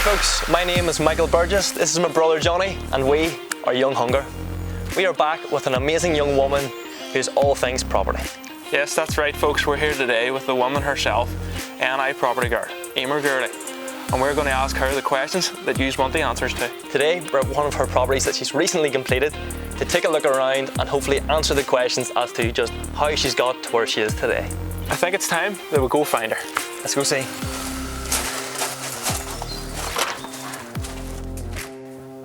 folks, my name is Michael Burgess, this is my brother Johnny, and we are Young Hunger. We are back with an amazing young woman who's all things property. Yes, that's right folks, we're here today with the woman herself, NI property girl, Eimear Gourley. And we're going to ask her the questions that you want the answers to. Today, we're at one of her properties that she's recently completed to take a look around and hopefully answer the questions as to just how she's got to where she is today. I think it's time that we go find her. Let's go see.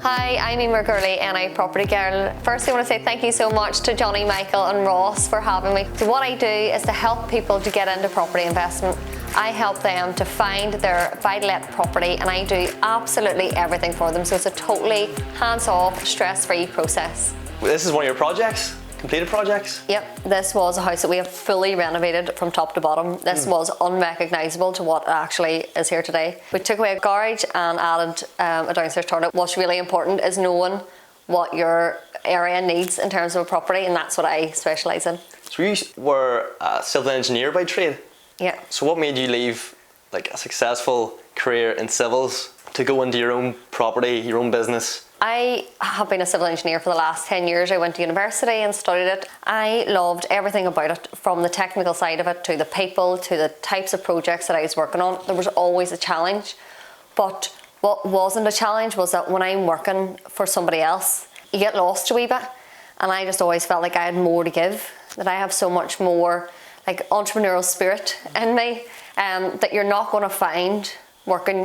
Hi, I'm Eimear Gourley, NI property girl. Firstly, I want to say thank you so much to Johnny, Michael and Ross for having me. So what I do is to help people to get into property investment. I help them to find their buy-to-let property and I do absolutely everything for them. So it's a totally hands-off, stress-free process. This is one of your projects? Completed projects? Yep, this was a house that we have fully renovated from top to bottom. This was unrecognisable to what actually is here today. We took away a garage and added a downstairs toilet. What's really important is knowing what your area needs in terms of a property, and that's what I specialise in. So you were a civil engineer by trade? Yeah. So what made you leave like a successful career in civils to go into your own property, your own business? I have been a civil engineer for the last 10 years. I went to university and studied it. I loved everything about it, from the technical side of it to the people to the types of projects that I was working on. There was always a challenge, but what wasn't a challenge was that when I'm working for somebody else, you get lost a wee bit, and I just always felt like I had more to give, that I have so much more like entrepreneurial spirit in me that you're not going to find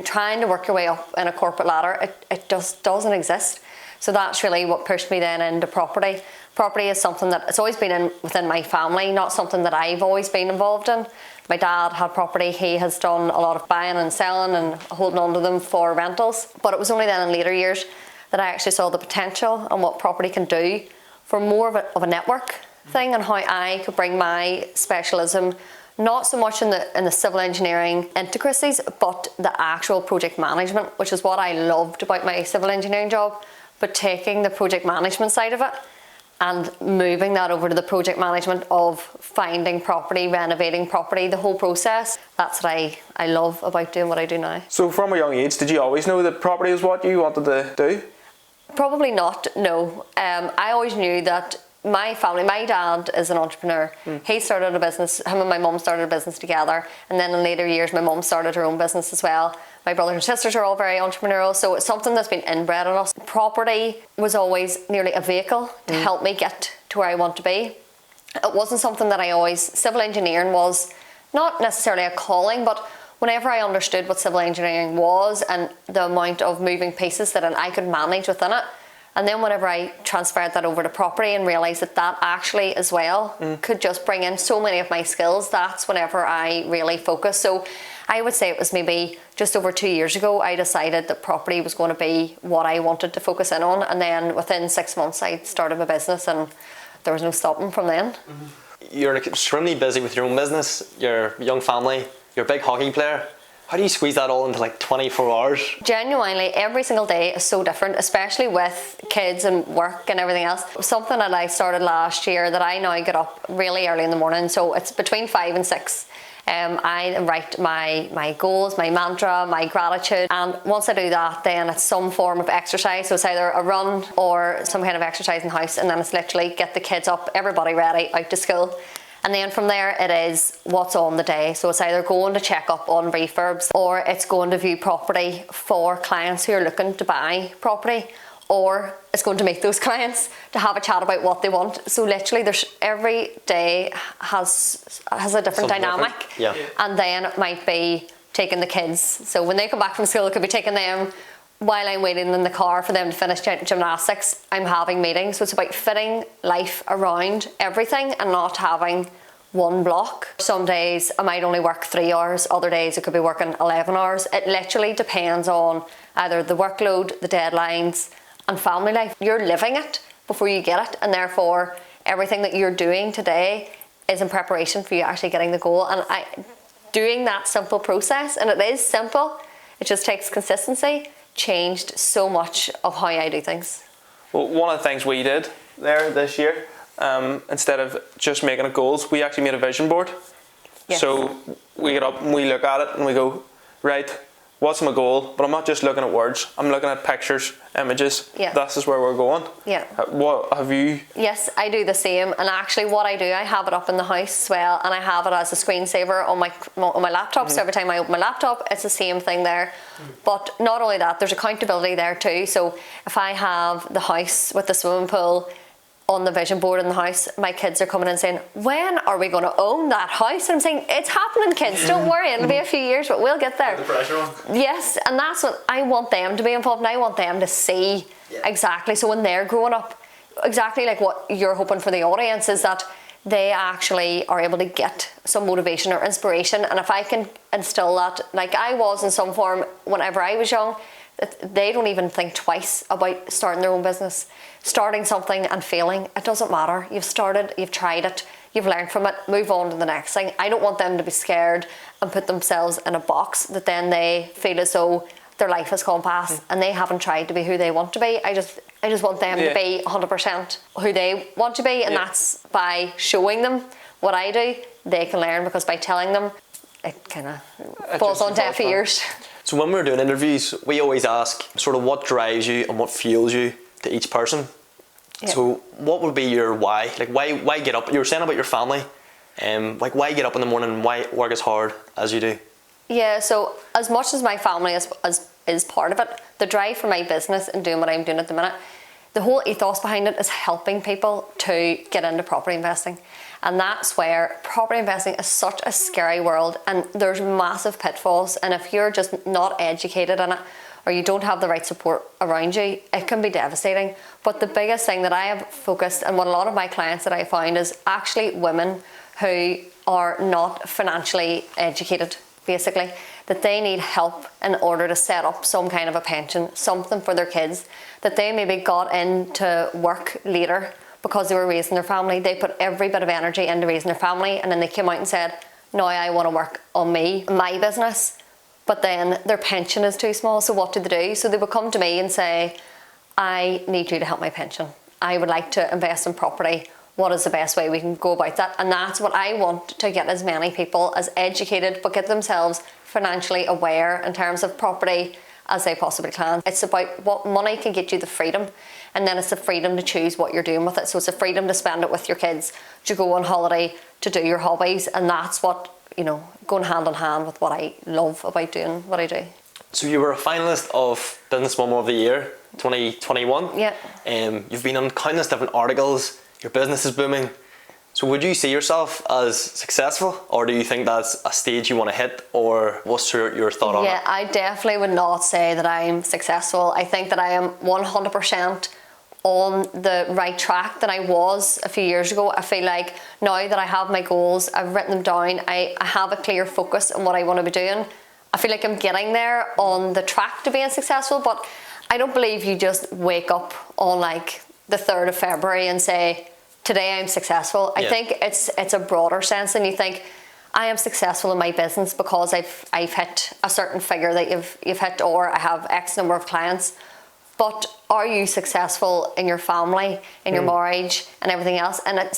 trying to work your way up in a corporate ladder. It just doesn't exist. So that's really what pushed me then into property. Property is something that it's always been within my family, not something that I've always been involved in. My dad had property. He has done a lot of buying and selling and holding on to them for rentals. But it was only then in later years that I actually saw the potential and what property can do for more of a network thing, and how I could bring my specialism not so much in the civil engineering intricacies, but the actual project management, which is what I loved about my civil engineering job, but taking the project management side of it and moving that over to the project management of finding property, renovating property, the whole process. That's what I love about doing what I do now. So from a young age, did you always know that property was what you wanted to do? Probably not, no. I always knew that my family, my dad is an entrepreneur. He started a business, him and my mum started a business together, and then in later years my mum started her own business as well. My brothers and sisters are all very entrepreneurial, so it's something that's been inbred in us. Property was always nearly a vehicle to help me get to where I want to be. It wasn't something that civil engineering was not necessarily a calling, but whenever I understood what civil engineering was and the amount of moving pieces that I could manage within it, and then whenever I transferred that over to property and realised that actually as well could just bring in so many of my skills, that's whenever I really focused. So I would say it was maybe just over 2 years ago I decided that property was going to be what I wanted to focus in on, and then within 6 months I started my business and there was no stopping from then. You're extremely busy with your own business, your young family, you're a big hockey player. How do you squeeze that all into like 24 hours? Genuinely, every single day is so different, especially with kids and work and everything else. Something that I started last year that I now get up really early in the morning, so it's between 5 and 6. I write my goals, my mantra, my gratitude, and once I do that, then it's some form of exercise. So it's either a run or some kind of exercise in the house, and then it's literally get the kids up, everybody ready, out to school. And then from there it is what's on the day. So it's either going to check up on refurbs, or it's going to view property for clients who are looking to buy property, or it's going to meet those clients to have a chat about what they want. So literally every day has a different dynamic. Yeah. And then it might be taking the kids. So when they come back from school, it could be taking them while I'm waiting in the car for them to finish gymnastics. I'm having meetings. So it's about fitting life around everything and not having one block. Some days I might only work 3 hours, other days it could be working 11 hours. It literally depends on either the workload, the deadlines and family life. You're living it before you get it, and therefore everything that you're doing today is in preparation for you actually getting the goal. And doing that simple process, and it is simple, it just takes consistency, changed so much of how I do things. Well, one of the things we did there this year, instead of just making it goals, we actually made a vision board. Yes. So we get up and we look at it and we go, right, what's my goal? But I'm not just looking at words. I'm looking at pictures, images. Yeah. This is where we're going. Yeah. What have you? Yes, I do the same. And actually what I do, I have it up in the house as well, and I have it as a screensaver on my laptop. So every time I open my laptop, it's the same thing there. But not only that, there's accountability there too. So if I have the house with the swimming pool on the vision board in the house, my kids are coming in saying, when are we going to own that house? And I'm saying, it's happening, kids, don't worry, it'll be a few years, but we'll get there. The pressure on. Yes, and that's what I want them to be involved in. I want them to see exactly, so when they're growing up, exactly like what you're hoping for the audience is that they actually are able to get some motivation or inspiration. And if I can instill that, like I was in some form whenever I was young, that they don't even think twice about starting their own business. Starting something and failing, it doesn't matter. You've started, you've tried it, you've learned from it, move on to the next thing. I don't want them to be scared and put themselves in a box that then they feel as though their life has gone past and they haven't tried to be who they want to be. I just want them to be 100% who they want to be, and that's by showing them what I do, they can learn, because by telling them, it kind of falls on deaf ears. So when we're doing interviews, we always ask sort of what drives you and what fuels you to each person. Yeah. So what would be your why? Like why get up? You were saying about your family, like why get up in the morning and why work as hard as you do? Yeah, so as much as my family is part of it, the drive for my business and doing what I'm doing at the minute, the whole ethos behind it is helping people to get into property investing. And that's where property investing is such a scary world, and there's massive pitfalls, and if you're just not educated in it or you don't have the right support around you, it can be devastating. But the biggest thing that I have focused, and what a lot of my clients that I find, is actually women who are not financially educated, basically, that they need help in order to set up some kind of a pension, something for their kids, that they maybe got into work later because they were raising their family. They put every bit of energy into raising their family, and then they came out and said, now I want to work on my business, but then their pension is too small, so what do they do? So they would come to me and say, I need you to help my pension. I would like to invest in property. What is the best way we can go about that? And that's what I want to get as many people as educated, but get themselves financially aware in terms of property as they possibly can. It's about what money can get you the freedom, and then it's the freedom to choose what you're doing with it. So it's the freedom to spend it with your kids, to go on holiday, to do your hobbies, and that's what, going hand in hand with what I love about doing what I do. So you were a finalist of Businesswoman of the Year 2021. Yeah. You've been on countless different articles. Your business is booming. So would you see yourself as successful, or do you think that's a stage you want to hit, or what's your thought on it? Yeah, I definitely would not say that I'm successful. I think that I am 100% on the right track that I was a few years ago. I feel like now that I have my goals, I've written them down, I have a clear focus on what I want to be doing. I feel like I'm getting there on the track to being successful, but I don't believe you just wake up on like the 3rd of February and say, today I'm successful. I think it's a broader sense than you think. I am successful in my business because I've hit a certain figure that you've hit, or I have X number of clients. But are you successful in your family, in your marriage, and everything else? And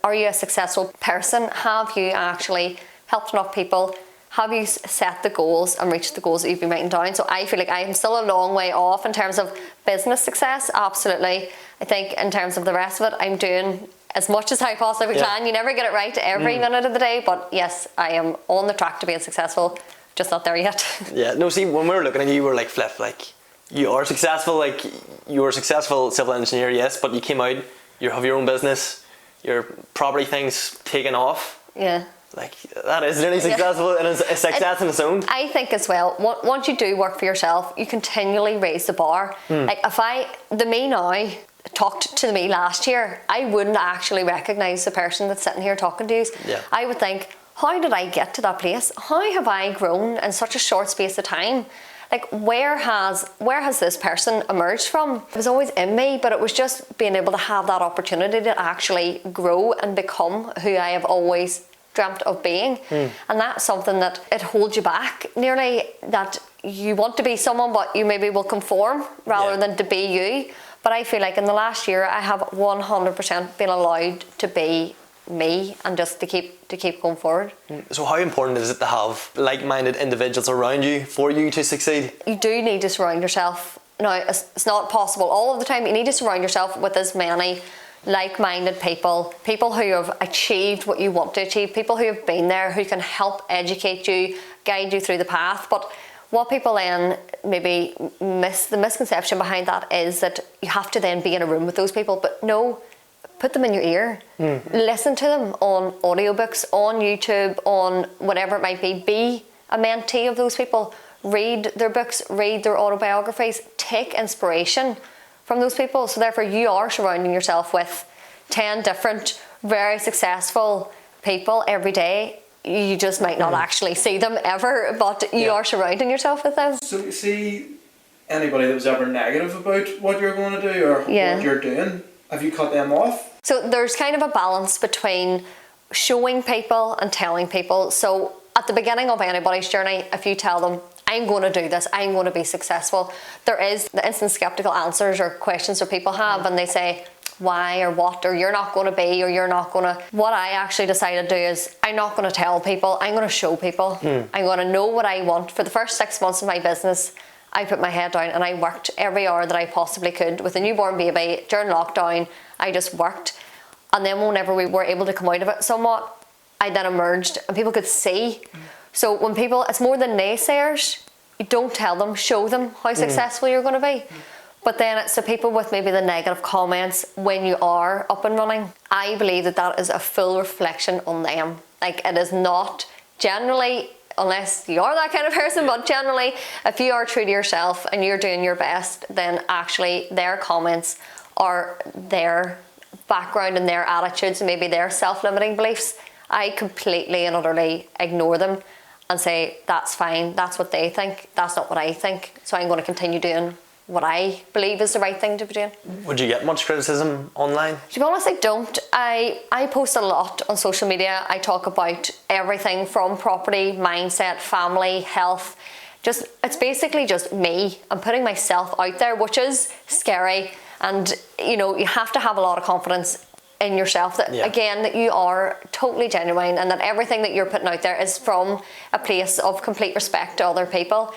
are you a successful person? Have you actually helped enough people? Have you set the goals and reached the goals that you've been writing down? So I feel like I am still a long way off in terms of business success, absolutely. I think in terms of the rest of it, I'm doing as much as I possibly can. You never get it right every minute of the day, but yes, I am on the track to being successful, just not there yet. Yeah, no, see, when we were looking at you, you were like, Flip, like, you are successful, like, you were a successful civil engineer, yes, but you came out, you have your own business, your property thing's taken off. Yeah. Like, that is really successful, and it's a success in its own. I think as well, once you do work for yourself, you continually raise the bar. Like, if the me now talked to me last year, I wouldn't actually recognise the person that's sitting here talking to you. Yeah. I would think, how did I get to that place? How have I grown in such a short space of time? Like, where has this person emerged from? It was always in me, but it was just being able to have that opportunity to actually grow and become who I have always dreamt of being. And that's something that it holds you back nearly, that you want to be someone but you maybe will conform rather than to be you. But I feel like in the last year I have 100% been allowed to be me and just to keep going forward. So how important is it to have like-minded individuals around you for you to succeed? You do need to surround yourself. Now, it's not possible all of the time. You need to surround yourself with as many like-minded people who have achieved what you want to achieve, people who have been there, who can help educate you, guide you through the path. But what people then maybe miss, the misconception behind that is that you have to then be in a room with those people. But no, put them in your ear. Listen to them on audiobooks, on YouTube, on whatever it might be. Be a mentee of those people. Read their books, read their autobiographies, take inspiration from those people. So therefore you are surrounding yourself with 10 different, very successful people every day. You just might not actually see them ever, but you are surrounding yourself with them. So you see anybody that was ever negative about what you're going to do or what you're doing, have you cut them off? So there's kind of a balance between showing people and telling people. So at the beginning of anybody's journey, if you tell them, I'm going to do this, I'm going to be successful, there is the instant skeptical answers or questions that people have, and they say why or what, or you're not going to be, or you're not going to. What I actually decided to do is I'm not going to tell people, I'm going to show people. I'm going to know what I want. For the first 6 months of my business, I put my head down and I worked every hour that I possibly could. With a newborn baby during lockdown, I just worked. And then whenever we were able to come out of it somewhat, I then emerged and people could see. So when people, it's more than naysayers, you don't tell them, show them how successful you're going to be. But then it's the people with maybe the negative comments when you are up and running. I believe that that is a full reflection on them. Like, it is not generally, unless you are that kind of person, but generally if you are true to yourself and you're doing your best, then actually their comments are their background and their attitudes and maybe their self-limiting beliefs. I completely and utterly ignore them and say, that's fine, that's what they think, that's not what I think, so I'm going to continue doing what I believe is the right thing to be doing. Would you get much criticism online? To be honest, I don't. I post a lot on social media. I talk about everything from property, mindset, family, health. It's basically just me. I'm putting myself out there, which is scary. And you have to have a lot of confidence in yourself that again, that you are totally genuine and that everything that you're putting out there is from a place of complete respect to other people.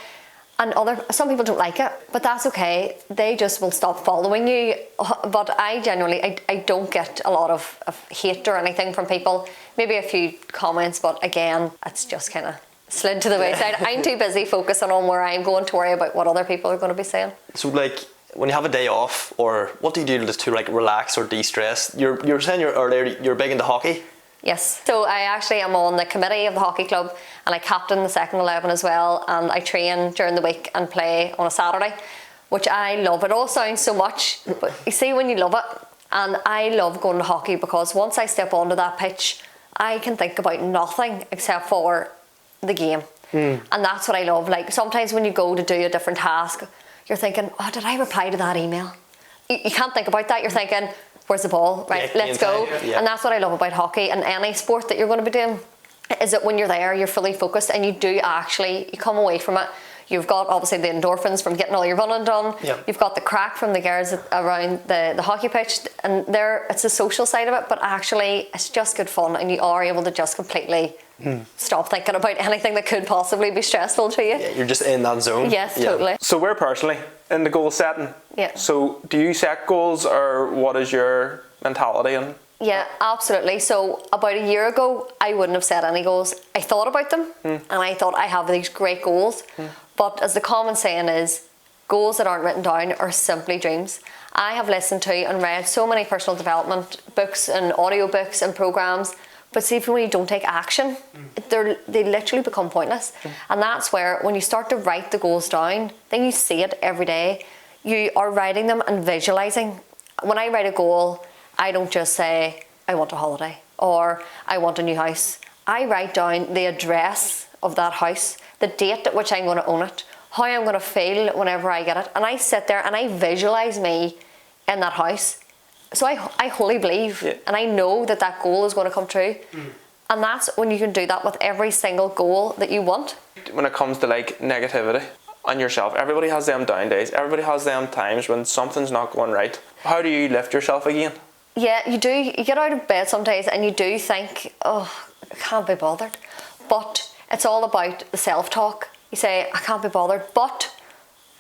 And some people don't like it, but that's okay. They just will stop following you. But I genuinely, I don't get a lot of hate or anything from people. Maybe a few comments, but again, it's just kind of slid to the wayside. I'm too busy focusing on where I'm going to worry about what other people are going to be saying. So when you have a day off, or what do you do to relax or de-stress? You're saying earlier you're big into hockey. Yes, so I actually am on the committee of the hockey club and I captain the second 11 as well, and I train during the week and play on a Saturday, which I love. It all sounds so much, but you see when you love it, and I love going to hockey because once I step onto that pitch, I can think about nothing except for the game. And that's what I love. Like sometimes when you go to do a different task, you're thinking, oh, did I reply to that email? You can't think about that. You're thinking, where's the ball? Right, let's go. And that's what I love about hockey and any sport that you're going to be doing, is that when you're there, you're fully focused and you do actually, you come away from it. You've got obviously the endorphins from getting all your running done. You've got the crack from the girls around the hockey pitch, and it's the social side of it, but actually it's just good fun and you are able to just completely stop thinking about anything that could possibly be stressful to you. Yeah, you're just in that zone. Yes, totally. So we're personally in the goal setting. Yeah. So do you set goals, or what is your mentality on? Yeah, absolutely. So about a year ago, I wouldn't have set any goals. I thought about them and I thought I have these great goals. But as the common saying is, goals that aren't written down are simply dreams. I have listened to and read so many personal development books and audiobooks and programs, but see, when you don't take action, they literally become pointless. And that's where when you start to write the goals down, then you see it every day. You are writing them and visualizing. When I write a goal, I don't just say, I want a holiday or I want a new house. I write down the address of that house, the date at which I'm going to own it, how I'm going to feel whenever I get it. And I sit there and I visualize me in that house. So I wholly believe and I know that that goal is going to come true. And that's when you can do that with every single goal that you want. When it comes to like negativity on yourself, everybody has them down days. Everybody has them times when something's not going right. How do you lift yourself again? Yeah, you do. You get out of bed some days and you do think, oh, I can't be bothered. But it's all about the self-talk. You say, I can't be bothered, but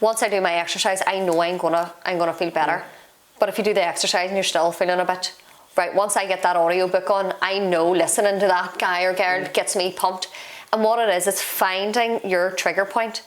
once I do my exercise, I know I'm gonna feel better. But if you do the exercise and you're still feeling a bit, right, once I get that audiobook on, I know listening to that guy or girl gets me pumped. And what it is, it's finding your trigger point.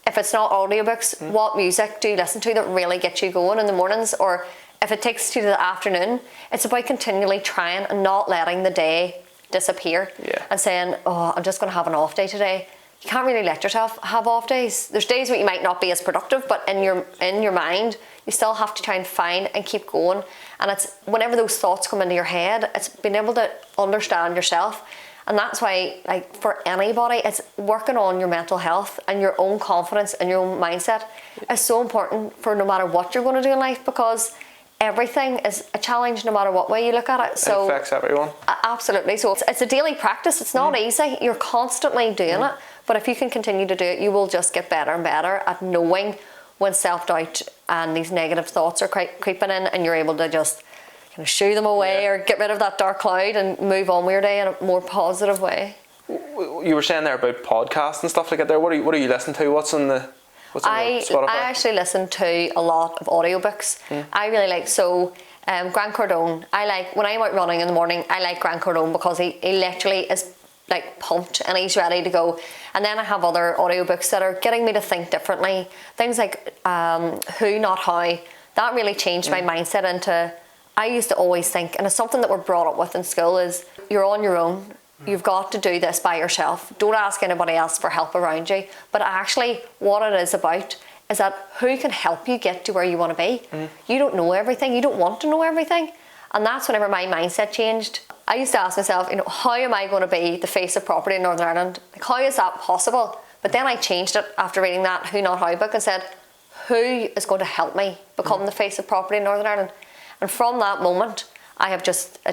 If it's not audiobooks, what music do you listen to that really gets you going in the mornings? Or if it takes you to the afternoon, it's about continually trying and not letting the day disappear. And saying, oh, I'm just going to have an off day today. You can't really let yourself have off days. There's days where you might not be as productive, but in your mind, you still have to try and find and keep going. And it's whenever those thoughts come into your head, it's being able to understand yourself. And that's why, like, for anybody, it's working on your mental health and your own confidence and your own mindset is so important for no matter what you're going to do in life, because everything is a challenge no matter what way you look at it. So it affects everyone. Absolutely. So it's a daily practice. It's not easy. You're constantly doing it. But if you can continue to do it, you will just get better and better at knowing when self-doubt and these negative thoughts are creeping in, and you're able to just kind of shoo them away or get rid of that dark cloud and move on with your day in a more positive way. You were saying there about podcasts and stuff like that there. What are you listening to? What's on your Spotify? I actually listen to a lot of audiobooks. I really like, Grant Cardone, I like, when I'm out running in the morning, I like Grant Cardone because he literally is like pumped and he's ready to go. And then I have other audiobooks that are getting me to think differently. Things like Who Not How. That really changed my mindset into, I used to always think, and it's something that we're brought up with in school, is you're on your own. You've got to do this by yourself. Don't ask anybody else for help around you. But actually what it is about is that who can help you get to where you want to be. You don't know everything. You don't want to know everything. And that's whenever my mindset changed. I used to ask myself, how am I going to be the face of property in Northern Ireland? Like, how is that possible? But then I changed it after reading that Who Not How book and said, who is going to help me become the face of property in Northern Ireland? And from that moment, it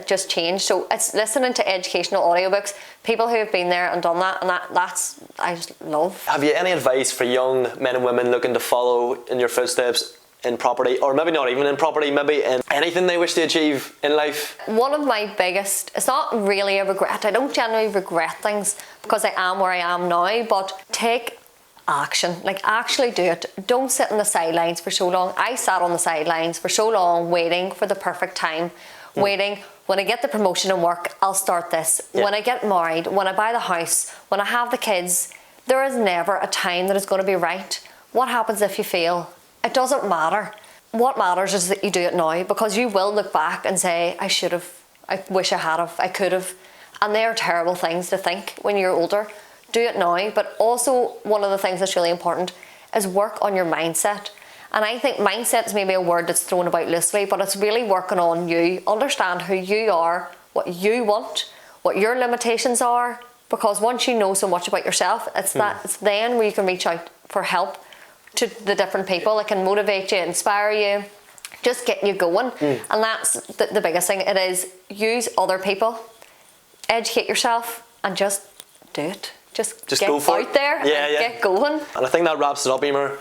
just changed. So it's listening to educational audiobooks, people who have been there and done that, and that's I just love. Have you any advice for young men and women looking to follow in your footsteps in property, or maybe not even in property, maybe in anything they wish to achieve in life? One of my biggest, it's not really a regret, I don't generally regret things because I am where I am now, but take action, like actually do it. Don't sit on the sidelines for so long. I sat on the sidelines for so long waiting for the perfect time, waiting, when I get the promotion in work, I'll start this. When I get married, when I buy the house, when I have the kids, there is never a time that is going to be right. What happens if you fail? It doesn't matter. What matters is that you do it now, because you will look back and say, I should have, I wish I had have, I could have. And they are terrible things to think when you're older. Do it now. But also, one of the things that's really important is work on your mindset. And I think mindset is maybe a word that's thrown about loosely, but it's really working on you. Understand who you are, what you want, what your limitations are. Because once you know so much about yourself, it's then where you can reach out for help to the different people that can motivate you, inspire you, just get you going. And that's the biggest thing. It is use other people, educate yourself, and just do it. Just get go for out there and get going. And I think that wraps it up, Eimear.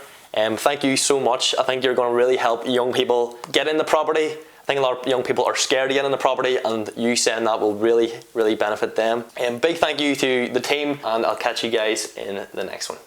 Thank you so much. I think you're going to really help young people get into property. I think a lot of young people are scared to get into property, and you saying that will really, really benefit them. Big thank you to the team, and I'll catch you guys in the next one.